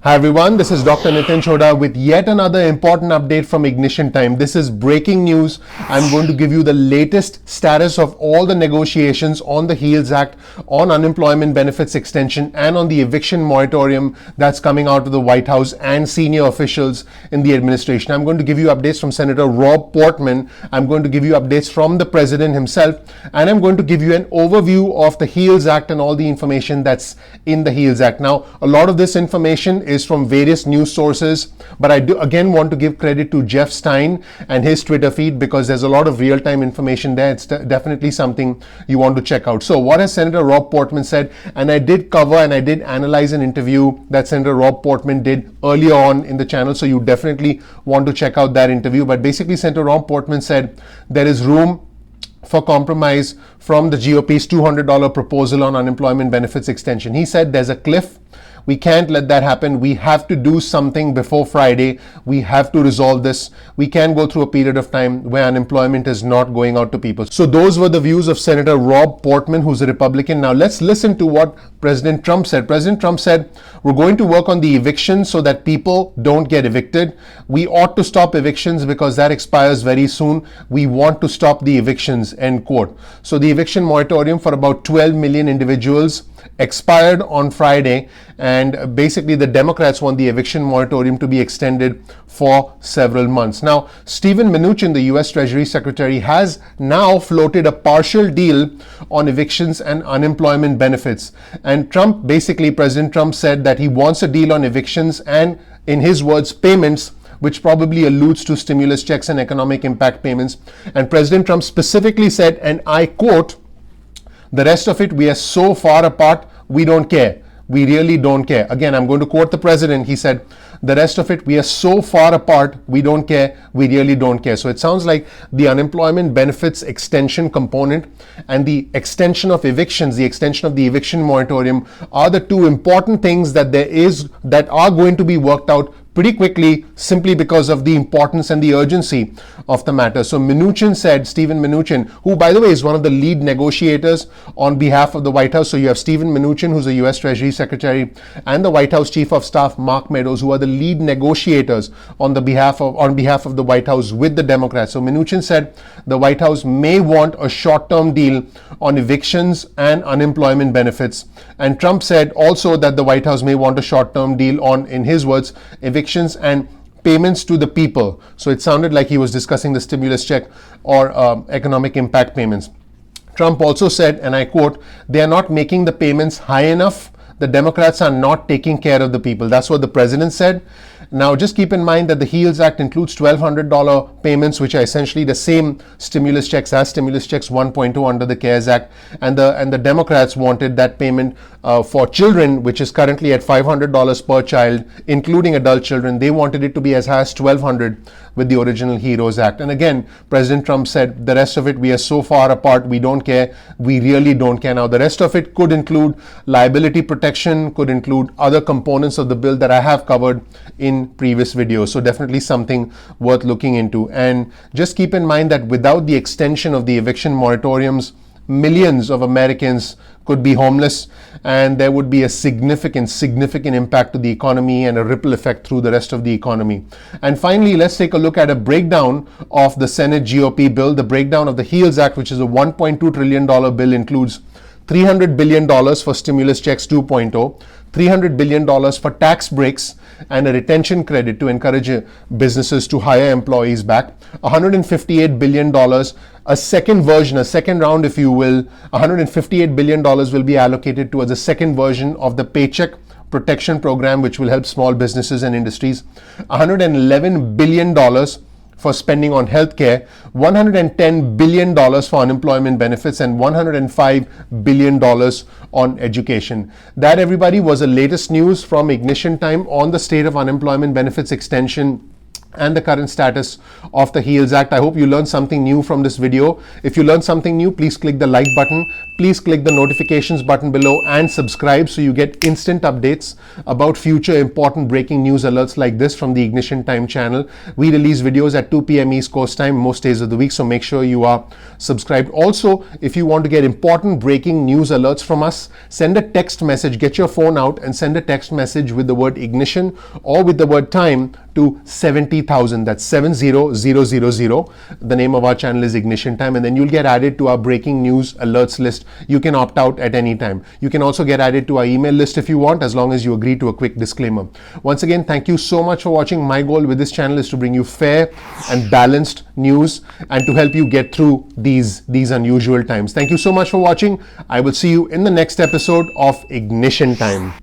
Hi everyone, this is Dr. Nitin Choda with yet another important update from Ignition Time. This is breaking news. I'm going to give you the latest status of all the negotiations on the HEALS Act, on unemployment benefits extension, and on the eviction moratorium that's coming out of the White House and senior officials in the administration. I'm going to give you updates from Senator Rob Portman. I'm going to give you updates from the President himself, and I'm going to give you an overview of the HEALS Act and all the information that's in the HEALS Act. Now, a lot of this information is from various news sources, but I do again want to give credit to Jeff Stein and his Twitter feed because there's a lot of real-time information there. It's definitely something you want to check out. So what has Senator Rob Portman said? And I did cover and I did analyze an interview that Senator Rob Portman did earlier on in the channel, so you definitely want to check out that interview. But basically, Senator Rob Portman said there is room for compromise from the GOP's $200 proposal on unemployment benefits extension. He said there's a cliff. We can't let that happen. We have to do something before Friday. We have to resolve this. We can't go through a period of time where unemployment is not going out to people. So those were the views of Senator Rob Portman, who's a Republican. Now let's listen to what President Trump said. President Trump said, we're going to work on the evictions so that people don't get evicted. We ought to stop evictions because that expires very soon. We want to stop the evictions, end quote. So the eviction moratorium for about 12 million individuals expired on Friday, and basically the Democrats want the eviction moratorium to be extended for several months. Now, Steven Mnuchin, the US Treasury Secretary, has now floated a partial deal on evictions and unemployment benefits. And President Trump said that he wants a deal on evictions and, in his words, payments, which probably alludes to stimulus checks and economic impact payments. And President Trump specifically said, and I quote, "The rest of it, we are so far apart, we don't care. We really don't care." Again, I'm going to quote the president. He said, "The rest of it, we are so far apart, we don't care. We really don't care." So it sounds like the unemployment benefits extension component and the extension of evictions, the extension of the eviction moratorium are the two important things that are going to be worked out pretty quickly, simply because of the importance and the urgency of the matter. So Mnuchin said, Steven Mnuchin, who by the way is one of the lead negotiators on behalf of the White House. So you have Steven Mnuchin, who's a US Treasury Secretary, and the White House Chief of Staff, Mark Meadows, who are the lead negotiators on behalf of the White House with the Democrats. So Mnuchin said the White House may want a short-term deal on evictions and unemployment benefits. And Trump said also that the White House may want a short-term deal on, in his words, evictions and payments to the people. So it sounded like he was discussing the stimulus check or economic impact payments. Trump also said, and I quote, "They are not making the payments high enough. The Democrats are not taking care of the people." That's what the president said. Now, just keep in mind that the HEALS Act includes $1,200 payments, which are essentially the same stimulus checks as Stimulus Checks 1.0 under the CARES Act. And the Democrats wanted that payment for children, which is currently at $500 per child, including adult children. They wanted it to be as high as $1,200 with the original HEROES Act. And again, President Trump said, the rest of it, we are so far apart, we don't care. We really don't care. Now, the rest of it could include liability protection, could include other components of the bill that I have covered in previous videos. So definitely something worth looking into. And just keep in mind that without the extension of the eviction moratoriums, millions of Americans could be homeless, and there would be a significant impact to the economy and a ripple effect through the rest of the economy. And finally, let's take a look at a breakdown of the Senate GOP bill. The breakdown of the HEALS Act, which is a $1.2 trillion bill, includes $300 billion for Stimulus Checks 2.0, $300 billion for tax breaks and a retention credit to encourage businesses to hire employees back, $158 billion, a second version, a second round, if you will, $158 billion will be allocated towards a second version of the Paycheck Protection Program, which will help small businesses and industries, $111 billion for spending on healthcare, $110 billion for unemployment benefits, and $105 billion on education. That, everybody, was the latest news from Ignition Time on the state of unemployment benefits extension and the current status of the HEALS Act. I hope you learned something new from this video. If you learned something new, please click the like button. Please click the notifications button below and subscribe so you get instant updates about future important breaking news alerts like this from the Ignition Time channel. We release videos at 2 p.m. East Coast time most days of the week, so make sure you are subscribed. Also, if you want to get important breaking news alerts from us, send a text message. Get your phone out and send a text message with the word ignition or with the word time to 70,000. That's 70000. The name of our channel is Ignition Time, and then you'll get added to our breaking news alerts list. You can opt out at any time. You can also get added to our email list if you want, as long as you agree to a quick disclaimer. Once again, thank you so much for watching. My goal with this channel is to bring you fair and balanced news and to help you get through these unusual times. Thank you so much for watching. I will see you in the next episode of Ignition Time.